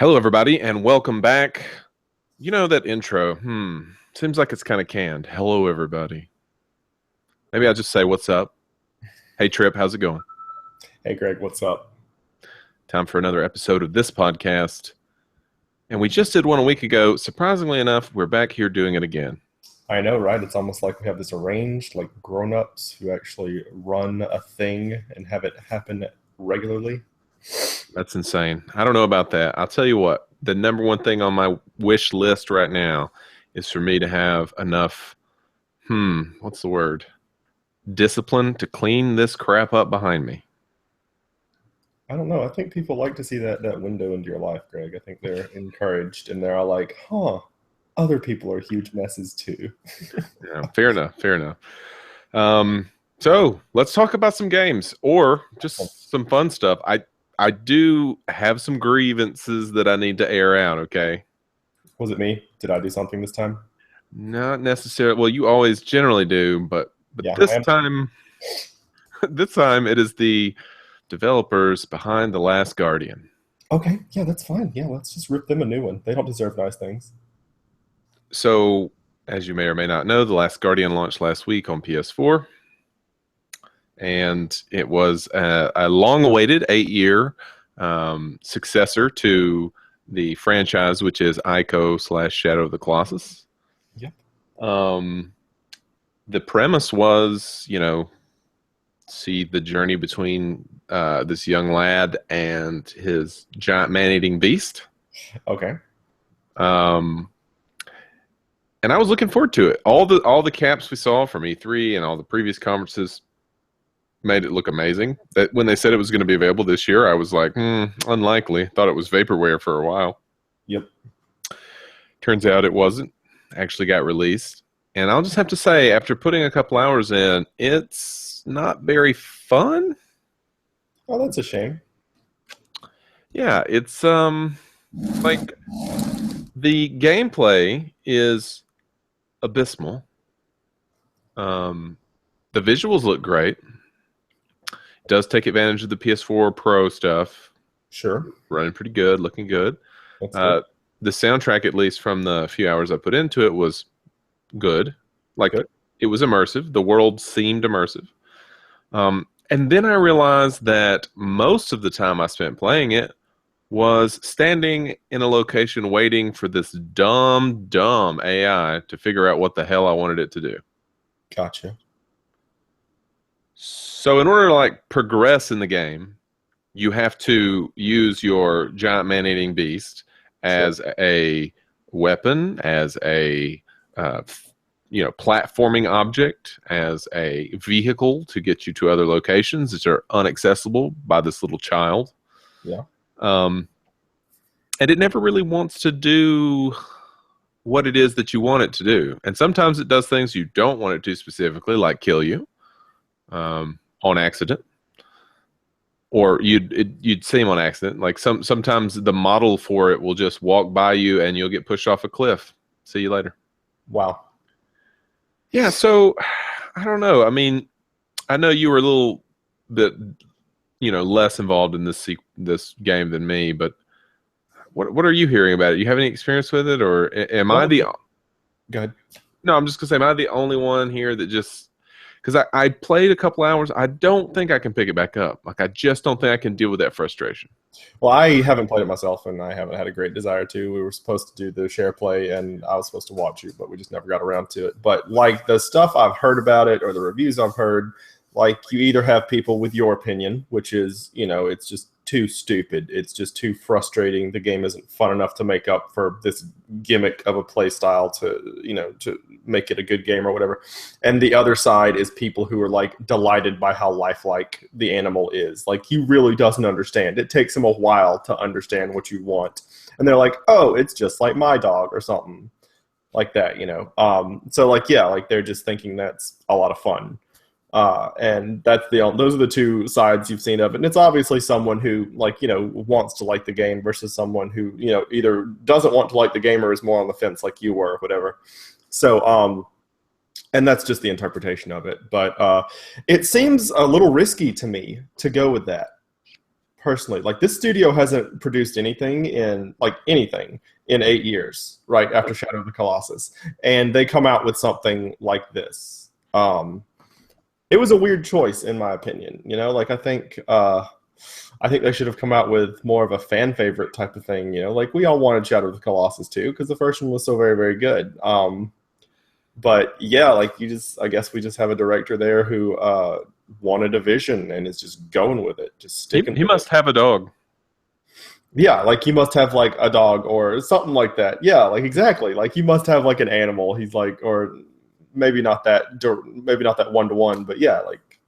Hello, everybody, and welcome back. You know that intro? Seems like it's kind of canned. Hello, everybody. Maybe I'll just say, what's up? Hey, Trip, how's it going? Hey Greg, what's up? Time for another episode of this podcast. And we just did one a week ago. Surprisingly enough, we're back here doing it again. I know, right? It's almost like we have this arranged, like grown-ups who actually run a thing and have it happen regularly. That's insane. I don't know about that. I'll tell you what, the number one thing on my wish list right now is for me to have enough, what's the word? Discipline to clean this crap up behind me. I don't know. I think people like to see that window into your life, Greg. I think they're encouraged and they're all like, huh, other people are huge messes too. Yeah, fair enough. Fair enough. So let's talk about some games or just some fun stuff. I do have some grievances that I need to air out. Okay, Was it me? Did I do something this time? not necessarily. Well, you always generally do, but Yeah, I this am. time, this time it is the developers behind The Last Guardian. Okay, yeah, that's fine. Yeah, let's just rip them a new one. They don't deserve nice things. So, as you may or may not know, The Last Guardian launched last week on PS4, and it was a long-awaited 8-year successor to the franchise, which is Ico slash Shadow of the Colossus. Yep. Um, the premise was, see the journey between this young lad and his giant man-eating beast. Okay. Um, and I was looking forward to it. All the caps we saw from E3 and all the previous conferences made it look amazing. That when they said it was going to be available this year, I was like, unlikely. Thought it was vaporware for a while. Yep. Turns out it wasn't. Actually got released. And I'll just have to say, after putting a couple hours in, it's not very fun. Oh, that's a shame. Yeah, it's like the gameplay is abysmal. Um, the visuals look great. It does take advantage of the PS4 Pro stuff. Sure. Running pretty good, looking good. That's good. Uh, the soundtrack, at least from the few hours I put into it, was good. Like Good. it was immersive. The world seemed immersive. And then I realized that most of the time I spent playing it was standing in a location waiting for this dumb AI to figure out what the hell I wanted it to do. Gotcha. So in order to progress in the game, you have to use your giant man-eating beast Sure. as a weapon, as a platforming object, as a vehicle to get you to other locations that are inaccessible by this little child. Yeah. Um, and it never really wants to do what it is that you want it to do. And sometimes it does things you don't want it to specifically, like kill you on accident. Or you'd see him on accident. Like sometimes the model for it will just walk by you and you'll get pushed off a cliff. See you later. Wow. Yeah, so I don't know. I mean, I know you were a little bit, less involved in this game than me, but what are you hearing about it? You have any experience with it, or am I Well, the? go ahead. No, I'm just gonna say, am I the only one here that just because I played a couple hours? I don't think I can pick it back up. Like I just don't think I can deal with that frustration. Well, I haven't played it myself, and I haven't had a great desire to. We were supposed to do the share play, and I was supposed to watch you, but we just never got around to it. But like the stuff I've heard about it, or the reviews I've heard, like you either have people with your opinion, which is, it's just too stupid. It's just too frustrating. The game isn't fun enough to make up for this gimmick of a play style to make it a good game or whatever. And the other side is people who are like delighted by how lifelike the animal is. Like he really doesn't understand. It takes him a while to understand what you want. And they're like, oh, it's just like my dog or something like that. So like, yeah, like they're just thinking that's a lot of fun. And those are the two sides you've seen of it. And it's obviously someone who wants to like the game versus someone who, either doesn't want to like the game or is more on the fence like you were or whatever. So, and that's just the interpretation of it. But it seems a little risky to me to go with that. personally, like this studio hasn't produced anything in 8 years, right after Shadow of the Colossus, and they come out with something like this. It was a weird choice, in my opinion. You know, like I think they should have come out with more of a fan favorite type of thing. You know, like we all wanted Shadow of the Colossus too, because the first one was so very, very good. But yeah, like I guess we just have a director there who wanted a vision and is just going with it, just sticking. He must have a dog. Yeah, like he must have like a dog or something like that. Yeah, like exactly. Like he must have like an animal. He's like, or maybe not that one-to-one, but yeah, like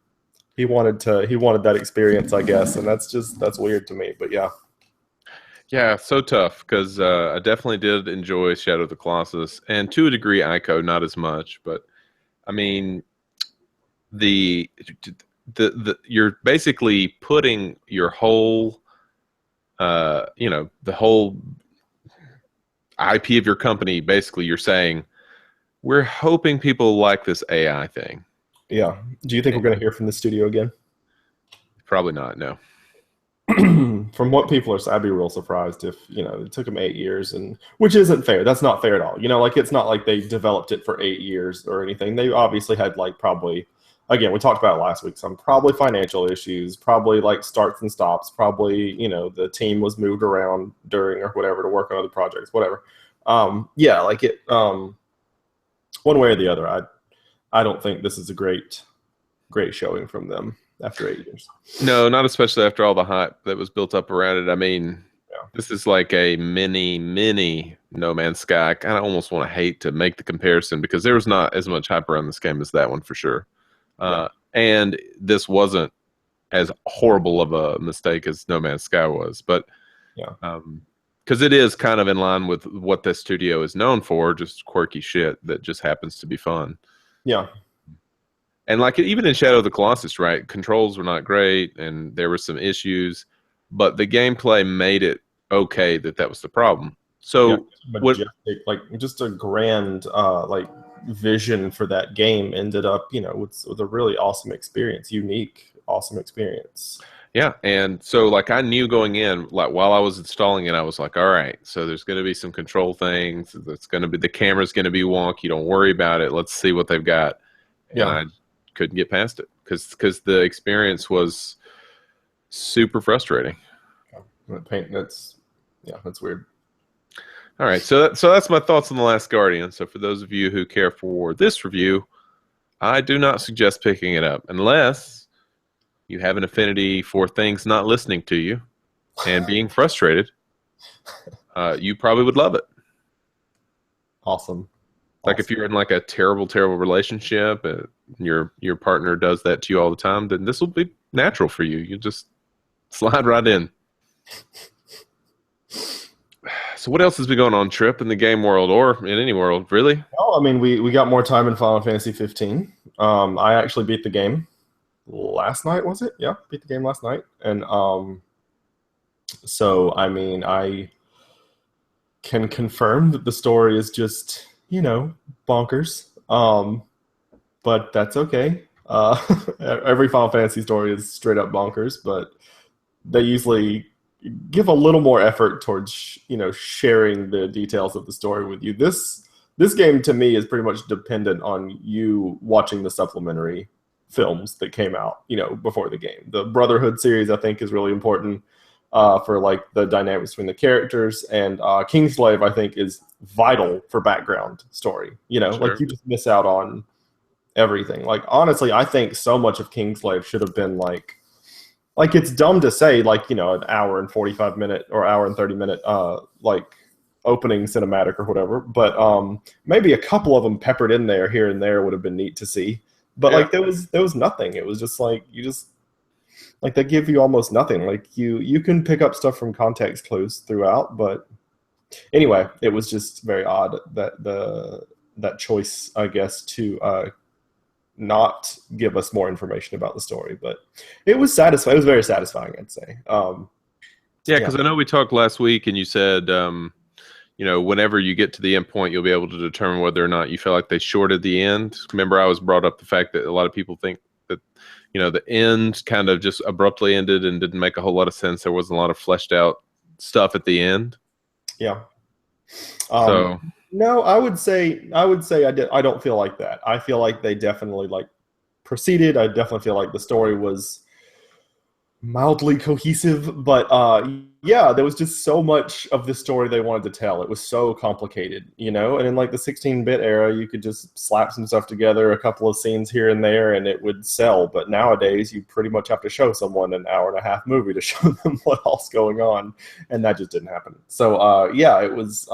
he wanted that experience, I guess, and that's weird to me. But yeah. Yeah, so tough because I definitely did enjoy Shadow of the Colossus, and to a degree, Ico, not as much. But I mean, the you're basically putting your whole, the whole IP of your company. Basically, you're saying we're hoping people like this AI thing. Yeah. Do you think we're going to hear from the studio again? Probably not. No. From what people are saying, I'd be real surprised if, it took them 8 years, and which isn't fair. That's not fair at all. Like it's not like they developed it for 8 years or anything. They obviously had like probably, again, we talked about it last week, some probably financial issues, probably like starts and stops, probably, the team was moved around during or whatever to work on other projects, whatever. Yeah, like it, one way or the other, I don't think this is a great showing from them after 8 years. No, not especially after all the hype that was built up around it. I mean, This is like a mini No Man's Sky. I kind of almost want to hate to make the comparison because there was not as much hype around this game as that one for sure. And this wasn't as horrible of a mistake as No Man's Sky was, but because it is kind of in line with what this studio is known for, just quirky shit that just happens to be fun. Yeah. And like even in Shadow of the Colossus, right? Controls were not great, and there were some issues, but the gameplay made it okay that was the problem. So, like just a grand vision for that game ended up, with a really awesome experience, unique, awesome experience. Yeah, and so like I knew going in, like while I was installing it, I was like, all right, so there's going to be some control things. It's going to be the camera's going to be wonky. Don't worry about it. Let's see what they've got. And I couldn't get past it because the experience was super frustrating. That's weird. All right, so that's my thoughts on The Last Guardian. So for those of you who care for this review, I do not suggest picking it up unless you have an affinity for things not listening to you and being frustrated. You probably would love it. Awesome. Like if you're in like a terrible relationship and your partner does that to you all the time, then this will be natural for you. You just slide right in. So what else has been going on, Trip, in the game world or in any world, really? Well, I mean, we got more time in Final Fantasy 15. I actually beat the game last night, was it? Yeah, beat the game last night. And so, I mean, I can confirm that the story is just, bonkers. But that's okay. Every Final Fantasy story is straight up bonkers, but they usually give a little more effort towards, sharing the details of the story with you. This game to me is pretty much dependent on you watching the supplementary films that came out, before the game. The Brotherhood series, I think, is really important for like the dynamics between the characters, and Kingslave, I think, is vital for background story. Sure. Like you just miss out on everything. Like honestly, I think so much of Kingslave should have been like it's dumb to say like, an hour and 45 minute or hour and 30 minute like opening cinematic or whatever, but maybe a couple of them peppered in there here and there would have been neat to see. But like there was nothing. It was just like they give you almost nothing. Like you can pick up stuff from context clues throughout, but anyway, it was just very odd that choice, I guess, to not give us more information about the story. But it was satisfying. It was very satisfying, I'd say. Because I know we talked last week, and you said whenever you get to the end point, you'll be able to determine whether or not you feel like they shorted the end. Remember, I was brought up the fact that a lot of people think that, the end kind of just abruptly ended and didn't make a whole lot of sense. There wasn't a lot of fleshed out stuff at the end. Yeah. So No, I don't feel like that. I feel like they definitely like proceeded. I definitely feel like the story was mildly cohesive, but yeah, there was just so much of the story they wanted to tell. It was so complicated, and in like the 16-bit era, you could just slap some stuff together, a couple of scenes here and there, and it would sell. But nowadays, you pretty much have to show someone an hour and a half movie to show them what all's going on, and that just didn't happen. So yeah, it was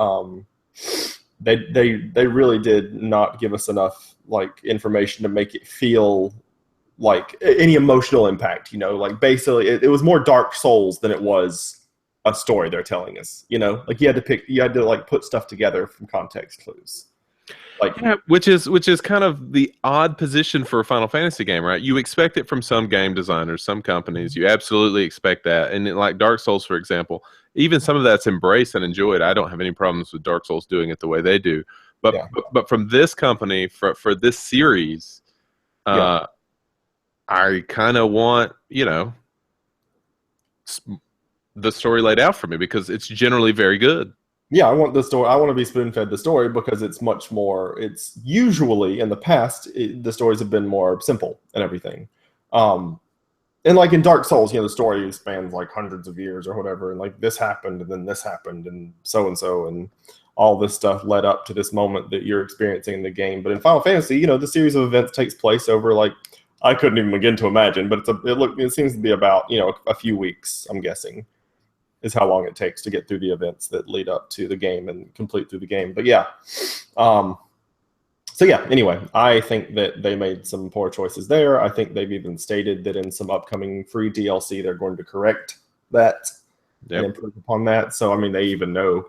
they really did not give us enough like information to make it feel like any emotional impact, like basically it was more Dark Souls than it was a story they're telling us, like you had to like put stuff together from context clues. Like, yeah, which is kind of the odd position for a Final Fantasy game, right? You expect it from some game designers, some companies. You absolutely expect that. And like Dark Souls, for example, even some of that's embraced and enjoyed. I don't have any problems with Dark Souls doing it the way they do. But yeah. but from this company, for this series, Yeah. I kind of want, the story laid out for me because it's generally very good. Yeah, I want the story. I want to be spoon-fed the story because it's much more. It's usually in the past the stories have been more simple and everything, and like in Dark Souls, the story spans like hundreds of years or whatever, and like this happened and then this happened and and all this stuff led up to this moment that you're experiencing in the game. But in Final Fantasy, the series of events takes place over like I couldn't even begin to imagine, but it seems to be about a few weeks. I'm guessing is how long it takes to get through the events that lead up to the game and complete through the game. But yeah, so yeah. Anyway, I think that they made some poor choices there. I think they've even stated that in some upcoming free DLC they're going to correct that and improve upon that. So I mean, they even know,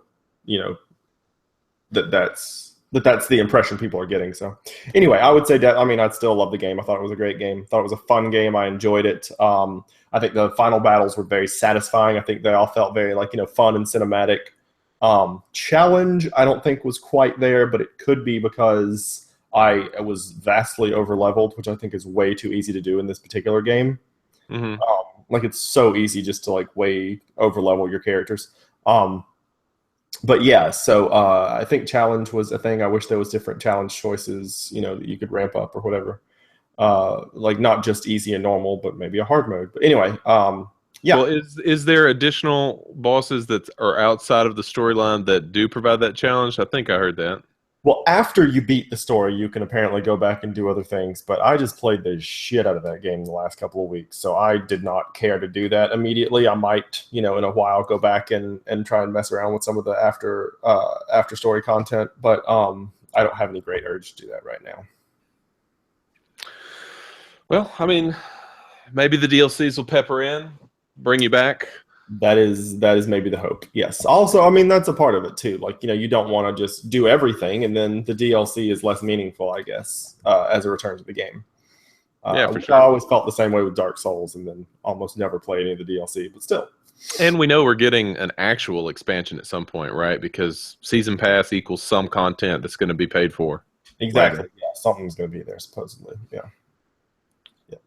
that's the impression people are getting. So anyway, I would say that, I'd still love the game. I thought it was a great game. Thought it was a fun game. I enjoyed it. I think the final battles were very satisfying. I think they all felt very fun and cinematic. Challenge, I don't think was quite there, but it could be because I was vastly over leveled, which I think is way too easy to do in this particular game. Mm-hmm. It's so easy just to way over level your characters. But yeah, so I think challenge was a thing. I wish there was different challenge choices, that you could ramp up or whatever. Not just easy and normal, but maybe a hard mode. But anyway, yeah. Well, is there additional bosses that are outside of the storyline that do provide that challenge? I think I heard that. Well, after you beat the story, you can apparently go back and do other things. But I just played the shit out of that game the last couple of weeks, so I did not care to do that immediately. I might, in a while, go back and try and mess around with some of the after story content. But I don't have any great urge to do that right now. Well, maybe the DLCs will pepper in, bring you back. That is maybe the hope. Yes. Also, that's a part of it too. You don't want to just do everything, and then the DLC is less meaningful, I guess, as a return to the game. Yeah, for sure. I always felt the same way with Dark Souls, and then almost never played any of the DLC, but still. And we know we're getting an actual expansion at some point, right? Because Season Pass equals some content that's going to be paid for. Exactly. Later. Yeah, something's going to be there, supposedly. Yeah. Yep.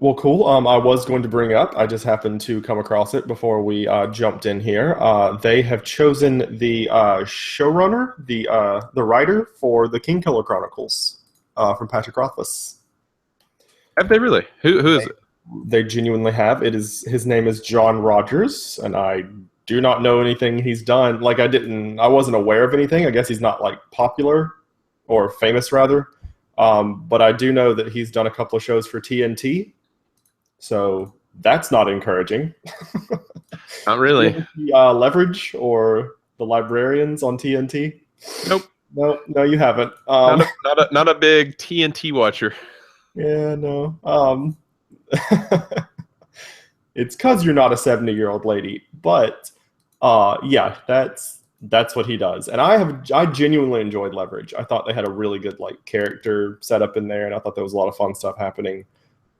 Well, cool. I was going to bring up, I just happened to come across it before we jumped in here. They have chosen the showrunner, the writer for the Kingkiller Chronicles from Patrick Rothfuss. Have they really? Who is it? They genuinely have. His name is John Rogers, and I do not know anything he's done. I wasn't aware of anything. I guess he's not popular or famous rather. But I do know that he's done a couple of shows for TNT. So that's not encouraging. Not really. Leverage or The Librarians on TNT? Nope. No, you haven't. Not a big TNT watcher. Yeah, no. It's because you're not a 70-year-old lady, but yeah, that's what he does. And I genuinely enjoyed Leverage. I thought they had a really good character setup in there, and I thought there was a lot of fun stuff happening.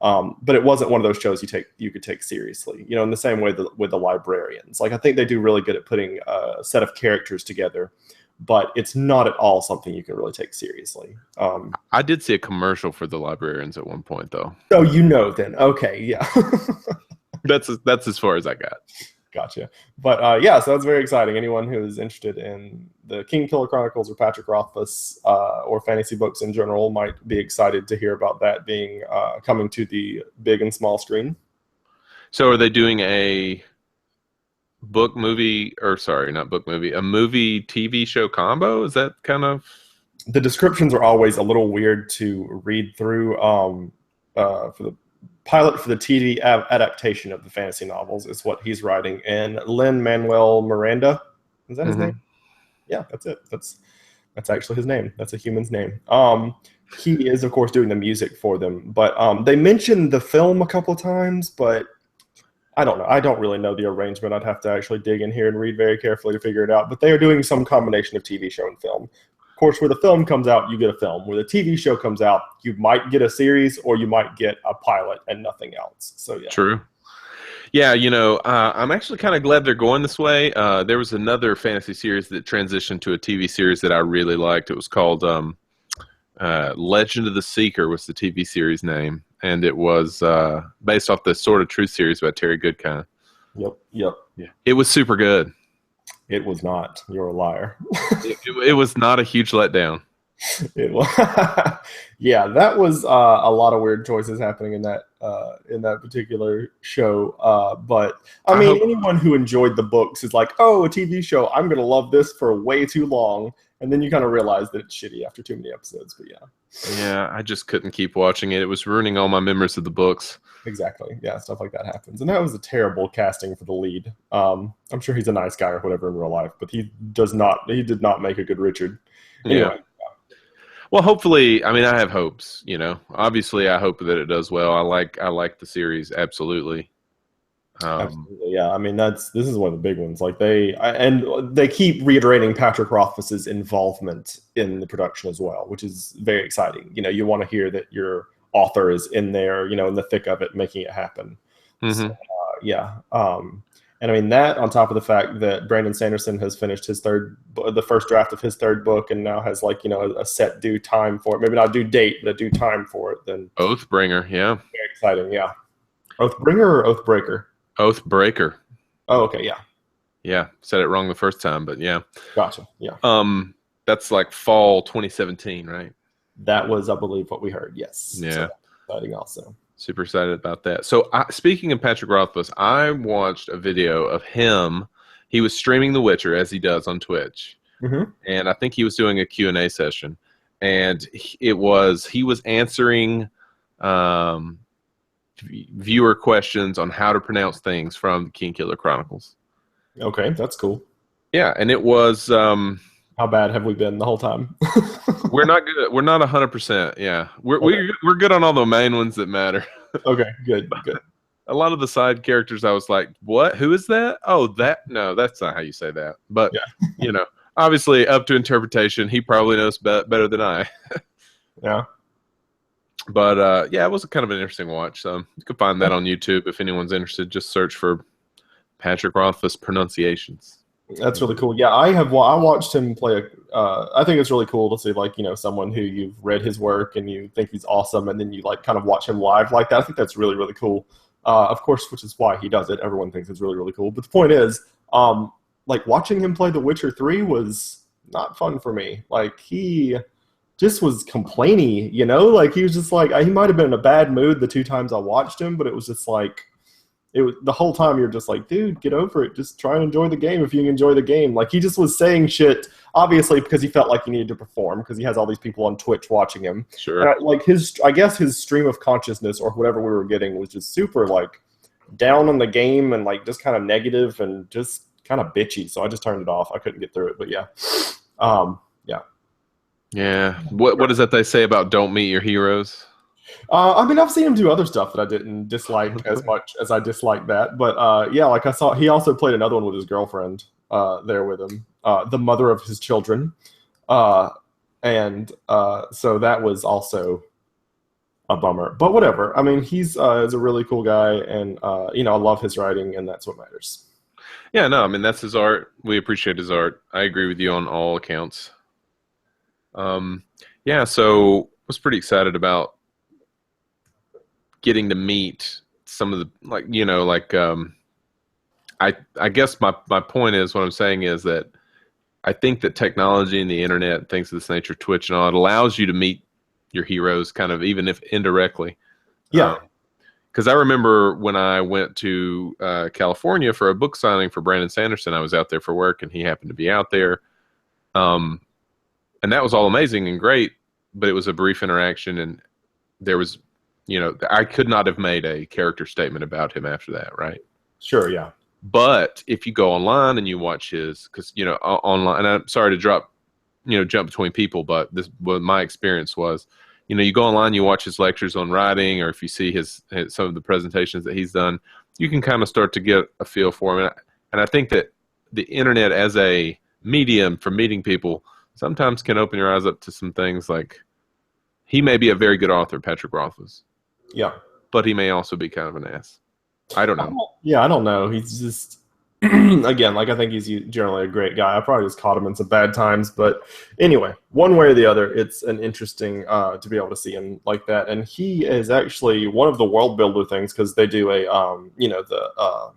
But it wasn't one of those shows you could take seriously, in the same way with the Librarians. I think they do really good at putting a set of characters together but it's not at all something you can really take seriously. I did see a commercial for the librarians at one point, though. So then, okay, yeah. That's as far as I got. Gotcha. But yeah, so that's very exciting. Anyone who is interested in the Kingkiller Chronicles or Patrick Rothfuss or fantasy books in general might be excited to hear about that being coming to the big and small screen. So are they doing a book movie, or sorry, not book movie, a movie TV show combo? Is that kind of... The descriptions are always a little weird to read through. For the pilot for the TV adaptation of the fantasy novels is what he's writing, and Lin-Manuel Miranda, is that his name? Yeah, that's it. That's actually his name. That's a human's name. He is, of course, doing the music for them, but they mentioned the film a couple of times, but I don't know. I don't really know the arrangement. I'd have to actually dig in here and read very carefully to figure it out, but they are doing some combination of TV show and film. Of course, where the film comes out, you get a film. Where the TV show comes out, you might get a series or you might get a pilot and nothing else. So yeah. True. Yeah, I'm actually kind of glad they're going this way. There was another fantasy series that transitioned to a TV series that I really liked. It was called Legend of the Seeker was the TV series name, and it was based off the Sword of Truth series by Terry Goodkind. Yep. Yeah. It was super good. It was not. You're a liar. It was not a huge letdown. It was. Yeah, that was a lot of weird choices happening in that particular show. But I mean, anyone who enjoyed the books is like, oh, a TV show, I'm going to love this for way too long. And then you kind of realize that it's shitty after too many episodes. But yeah. Yeah, I just couldn't keep watching it. It was ruining all my memories of the books. Exactly. Yeah, stuff like that happens. And that was a terrible casting for the lead. I'm sure he's a nice guy or whatever in real life, but he did not make a good Richard. Anyway. Yeah. Well, hopefully, I mean, I have hopes, Obviously, I hope that it does well. I like the series, absolutely. Absolutely, yeah. I mean, this is one of the big ones. Like they keep reiterating Patrick Rothfuss's involvement in the production as well, which is very exciting. You want to hear that your author is in there, in the thick of it, making it happen. Mm-hmm. So, yeah. And I mean that on top of the fact that Brandon Sanderson has finished the first draft of his third book, and now has a set due time for it. Maybe not due date, but a due time for it. Then Oathbringer, yeah. Very exciting, yeah. Oathbringer or Oathbreaker? Oathbreaker. Oh, okay, yeah. Yeah, said it wrong the first time, but yeah. Gotcha, yeah. That's like fall 2017, right? That was, I believe, what we heard, yes. Yeah. So that's exciting also. Super excited about that. So speaking of Patrick Rothfuss, I watched a video of him. He was streaming The Witcher, as he does on Twitch. Mm-hmm. And I think he was doing a Q&A session. And he was answering viewer questions on how to pronounce things from the Kingkiller Chronicles. Okay, that's cool. Yeah, and it was... how bad have we been the whole time? We're not good. We're not 100%. Yeah, we're good on all the main ones that matter. Okay, good. A lot of the side characters, I was like, "What? Who is that? Oh, no, that's not how you say that." But yeah. Obviously, up to interpretation. He probably knows better than I. Yeah. But yeah, it was kind of an interesting watch. So you can find that on YouTube if anyone's interested. Just search for Patrick Rothfuss pronunciations. That's really cool. Yeah, I watched him play. I think it's really cool to see someone who you've read his work and you think he's awesome, and then you kind of watch him live like that. I think that's really, really cool. Of course, which is why he does it. Everyone thinks it's really, really cool. But the point is, watching him play The Witcher 3 was not fun for me. He just was complainy, he was just he might have been in a bad mood the two times I watched him, but it was just it was the whole time you're just dude, get over it. Just try and enjoy the game if you can enjoy the game. He just was saying shit, obviously, because he felt like he needed to perform because he has all these people on Twitch watching him. Sure. And I guess his stream of consciousness or whatever we were getting was just super down on the game and just kind of negative and just kind of bitchy. So I just turned it off. I couldn't get through it, but yeah. Yeah. Yeah. What is that they say about don't meet your heroes? I mean, I've seen him do other stuff that I didn't dislike as much as I disliked that. But yeah, I saw he also played another one with his girlfriend there with him, the mother of his children. And so that was also a bummer. But whatever. I mean, he's a really cool guy, and I love his writing, and that's what matters. Yeah, no, I mean that's his art. We appreciate his art. I agree with you on all accounts. Um, yeah, so was pretty excited about getting to meet some of the I guess my point is what I'm saying is that I think that technology and the internet and things of this nature, Twitch and all, it allows you to meet your heroes kind of even if indirectly. Yeah. Because I remember when I went to California for a book signing for Brandon Sanderson, I was out there for work and he happened to be out there. And that was all amazing and great, but it was a brief interaction and there was, I could not have made a character statement about him after that, right? Sure, yeah. But if you go online and you watch his, because, online, and I'm sorry to jump between people, but this, what my experience was, you go online, you watch his lectures on writing, or if you see his some of the presentations that he's done, you can kind of start to get a feel for him. And I think that the internet as a medium for meeting people sometimes can open your eyes up to some things like he may be a very good author, Patrick Roth was. Yeah. But he may also be kind of an ass. I don't know. Yeah, I don't know. He's just again, like I think he's generally a great guy. I probably just caught him in some bad times, but anyway, one way or the other, it's an interesting to be able to see him like that. And he is actually one of the World Builder things because they do a the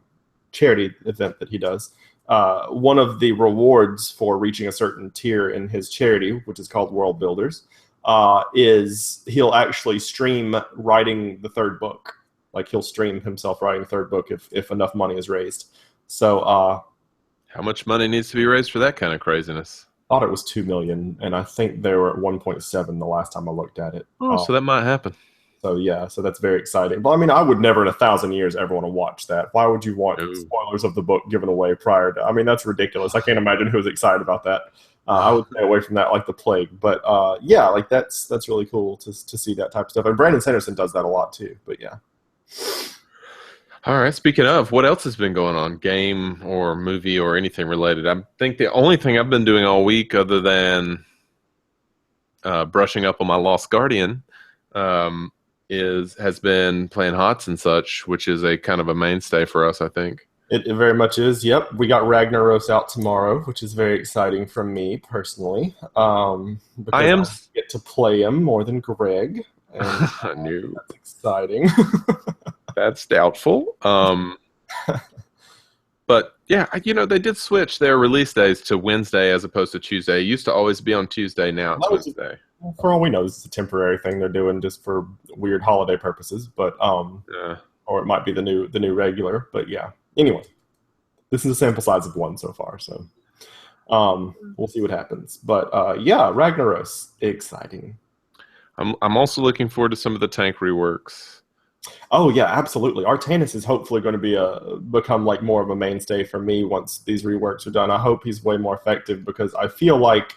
charity event that he does. One of the rewards for reaching a certain tier in his charity, which is called World Builders, is he'll actually stream writing the third book. Like he'll stream himself writing the third book if enough money is raised. So how much money needs to be raised for that kind of craziness? I thought it was $2 million, and I think they were at 1.7 the last time I looked at it. So that might happen. So yeah, so that's very exciting. But I mean, I would never in 1,000 years ever want to watch that. Why would you want spoilers of the book given away prior to? I mean, that's ridiculous. I can't imagine who was excited about that. I would stay away from that like the plague. But yeah, like that's really cool to see that type of stuff. And Brandon Sanderson does that a lot too. But yeah. All right. Speaking of, what else has been going on? Game or movie or anything related? I think the only thing I've been doing all week, other than brushing up on my Lost Guardian, has been playing HOTS and such, which is a kind of a mainstay for us, I think. It very much is. Yep, we got Ragnaros out tomorrow, which is very exciting for me personally. I get to play him more than Greg. And, I knew. That's exciting. That's doubtful. But yeah, they did switch their release days to Wednesday as opposed to Tuesday. It used to always be on Tuesday. Now it's Wednesday. For all we know, this is a temporary thing they're doing just for weird holiday purposes. But or it might be the new regular. But yeah. Anyway, this is a sample size of one so far, so we'll see what happens. But yeah, Ragnaros, exciting. I'm also looking forward to some of the tank reworks. Oh yeah, absolutely. Artanis is hopefully going to become like more of a mainstay for me once these reworks are done. I hope he's way more effective because I feel like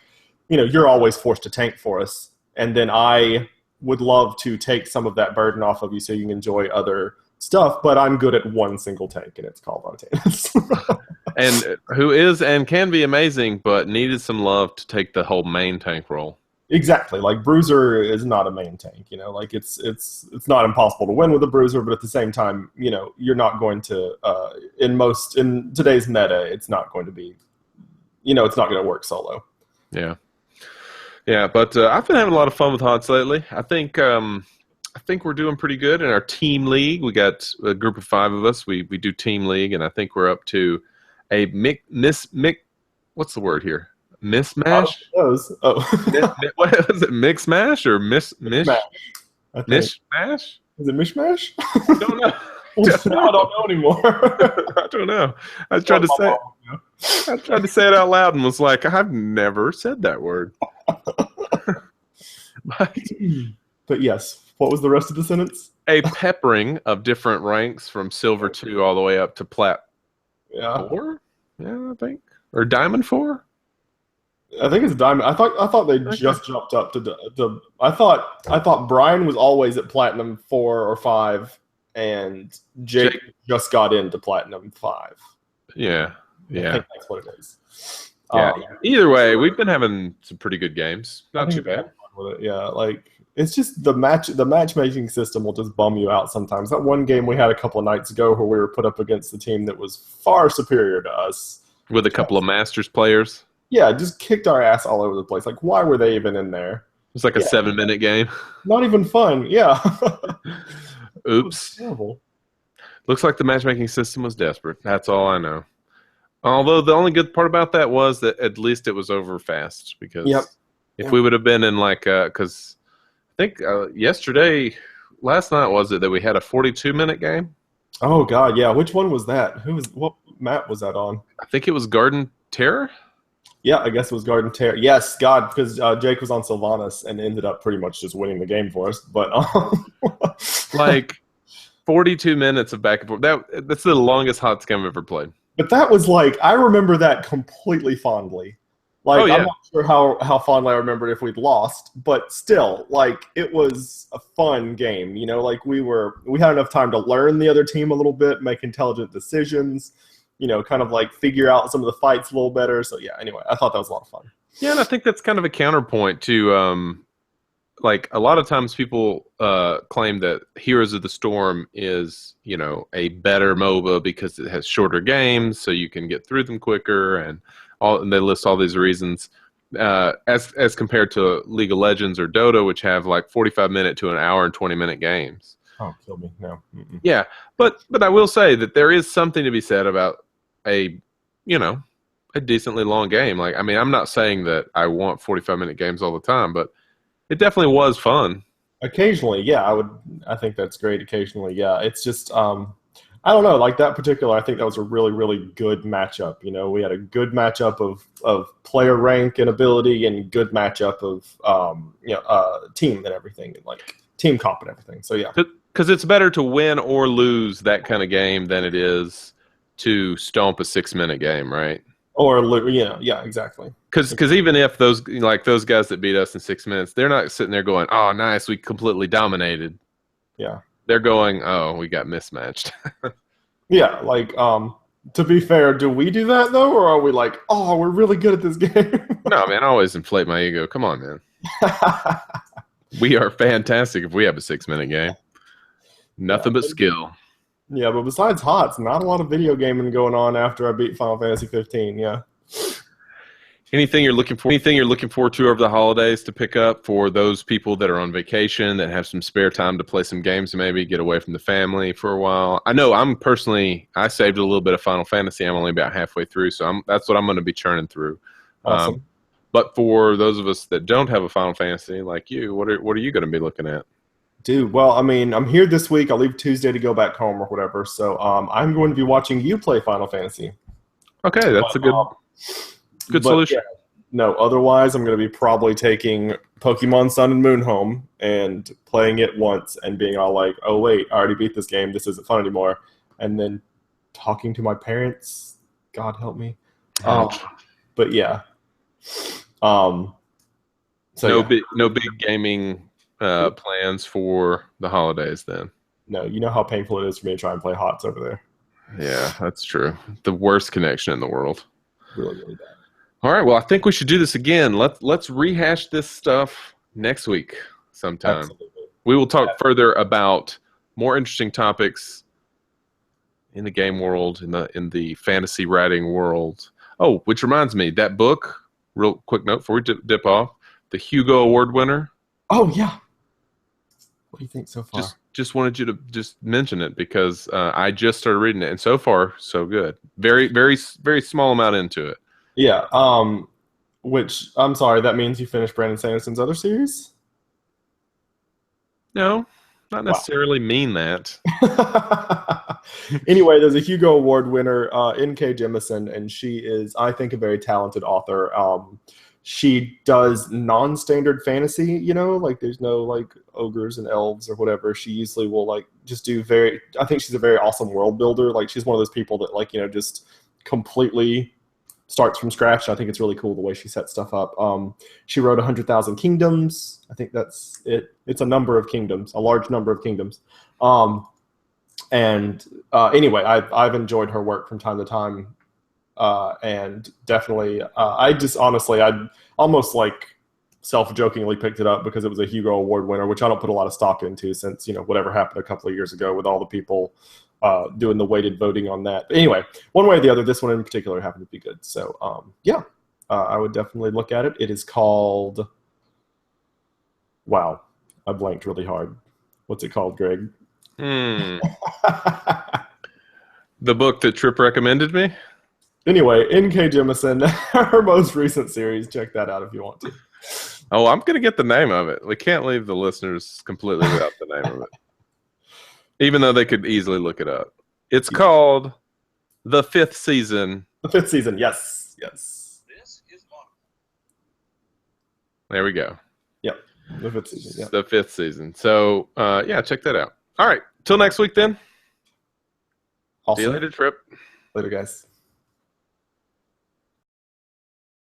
you're always forced to tank for us, and then I would love to take some of that burden off of you so you can enjoy other stuff, but I'm good at one single tank, and it's called Artanis. And who is and can be amazing, but needed some love to take the whole main tank role. Exactly. Like Bruiser is not a main tank, like it's not impossible to win with a Bruiser, but at the same time, you're not going to in today's meta, it's not going to be it's not going to work solo. Yeah. Yeah, but I've been having a lot of fun with HOTS lately. I think we're doing pretty good in our team league. We got a group of 5 of us. We do team league, and I think we're up to a what's the word here? Mismash? Oh. What is it? Mix-mash or mishmash? Is it mishmash? I don't know. I don't know anymore. I don't know. I tried to say it out loud and was like, I've never said that word. But yes, what was the rest of the sentence? A peppering of different ranks from silver 2 all the way up to plat 4? Yeah, I think. Or diamond 4? I think it's diamond. I thought they just jumped up to I thought Brian was always at platinum 4 or 5 and Jake just got into platinum 5. Yeah. Yeah. I think that's what it is. Yeah. Either way, we've been having some pretty good games. Not too bad. with it. Yeah, like it's just the matchmaking system will just bum you out sometimes. That one game we had a couple of nights ago where we were put up against the team that was far superior to us. With a couple of Masters players. Yeah, just kicked our ass all over the place. Like, why were they even in there? It was like a 7-minute game. Not even fun. Yeah. Oops. Terrible. Looks like the matchmaking system was desperate. That's all I know. Although the only good part about that was that at least it was over fast. Because if we would have been in like, because I think last night was it that we had a 42-minute game? Oh God, yeah. Which one was that? What map was that on? I think it was Garden Terror. Yeah, I guess it was Garden Terror. Yes, God, because Jake was on Sylvanas and ended up pretty much just winning the game for us. But like 42 minutes of back and forth. That's the longest HOTS game I've ever played. But that was like, I remember that completely fondly. Like, Oh, yeah. I'm not sure how fondly I remembered if we'd lost, but still, like, it was a fun game. You know, like we had enough time to learn the other team a little bit, make intelligent decisions, you know, kind of like figure out some of the fights a little better. So yeah, anyway, I thought that was a lot of fun. Yeah, and I think that's kind of a counterpoint to, like, a lot of times people claim that Heroes of the Storm is, you know, a better MOBA because it has shorter games, so you can get through them quicker, and they list all these reasons, as compared to League of Legends or Dota, which have like 45-minute to an hour and 20-minute games. Oh, kill me. No. Mm-mm. Yeah, but I will say that there is something to be said about a decently long game. Like, I mean, I'm not saying that I want 45-minute games all the time, but it definitely was fun. Occasionally, yeah, I think that's great. Occasionally, yeah. It's just, I don't know, like that particular, I think that was a really, really good matchup. You know, we had a good matchup of player rank and ability, and good matchup of team and everything, and like team comp and everything. So yeah, because it's better to win or lose that kind of game than it is to stomp a 6-minute game, right? Or yeah, exactly. Because even if those guys that beat us in 6 minutes, they're not sitting there going, "Oh, nice, we completely dominated." Yeah. They're going, "Oh, we got mismatched." Yeah, like, to be fair, do we do that though, or are we like, oh, we're really good at this game? No, man, I always inflate my ego. Come on, man. We are fantastic if we have a 6-minute game. Nothing but skill. Yeah, but besides HOTS, not a lot of video gaming going on after I beat Final Fantasy 15, yeah. Anything you're looking forward to over the holidays to pick up for those people that are on vacation that have some spare time to play some games and maybe get away from the family for a while? I know I saved a little bit of Final Fantasy. I'm only about halfway through, so that's what I'm going to be churning through. Awesome. But for those of us that don't have a Final Fantasy like you, what are you going to be looking at? Dude, well, I mean, I'm here this week. I'll leave Tuesday to go back home or whatever. So I'm going to be watching you play Final Fantasy. Okay, that's a good solution. Yeah, no, otherwise I'm going to be probably taking Pokemon Sun and Moon home and playing it once and being all like, oh, wait, I already beat this game. This isn't fun anymore. And then talking to my parents. God help me. But yeah. So no big gaming plans for the holidays then? No, you know how painful it is for me to try and play HOTS over there. Yeah, that's true. The worst connection in the world. Really, really bad. All right, well, I think we should do this again. Let's rehash this stuff next week sometime. Absolutely. We will talk further about more interesting topics in the game world, in the fantasy writing world. Oh, which reminds me, that book, real quick note before we dip off, the Hugo Award winner. Oh, yeah. What do you think so far? Just wanted you to just mention it because I just started reading it, and so far, so good. Very, very, very small amount into it. Yeah. Which, I'm sorry, that means you finished Brandon Sanderson's other series? No, not necessarily mean that. Anyway, there's a Hugo Award winner, N.K. Jemisin, and she is, I think, a very talented author. She does non-standard fantasy, you know, like there's no like ogres and elves or whatever. She usually will like just do I think she's a very awesome world builder. Like she's one of those people that like, you know, just completely starts from scratch. I think it's really cool the way she sets stuff up. She wrote 100,000 Kingdoms. I think that's it. It's a number of kingdoms, a large number of kingdoms. Anyway, I've enjoyed her work from time to time. And definitely, I just honestly, I'd almost like self-jokingly picked it up because it was a Hugo Award winner, which I don't put a lot of stock into since, whatever happened a couple of years ago with all the people doing the weighted voting on that. But anyway, one way or the other, this one in particular happened to be good. So, I would definitely look at it. It is called, wow, I blanked really hard. What's it called, Greg? The book that Tripp recommended me? Anyway, N.K. Jemisin, her most recent series. Check that out if you want to. Oh, I'm going to get the name of it. We can't leave the listeners completely without the name of it. Even though they could easily look it up. It's called The Fifth Season. The Fifth Season, yes. This is on. There we go. Yep, The Fifth Season, yeah. The Fifth Season. So, check that out. All right. Till next week, then. Awesome. See you later, Tripp. Later, guys.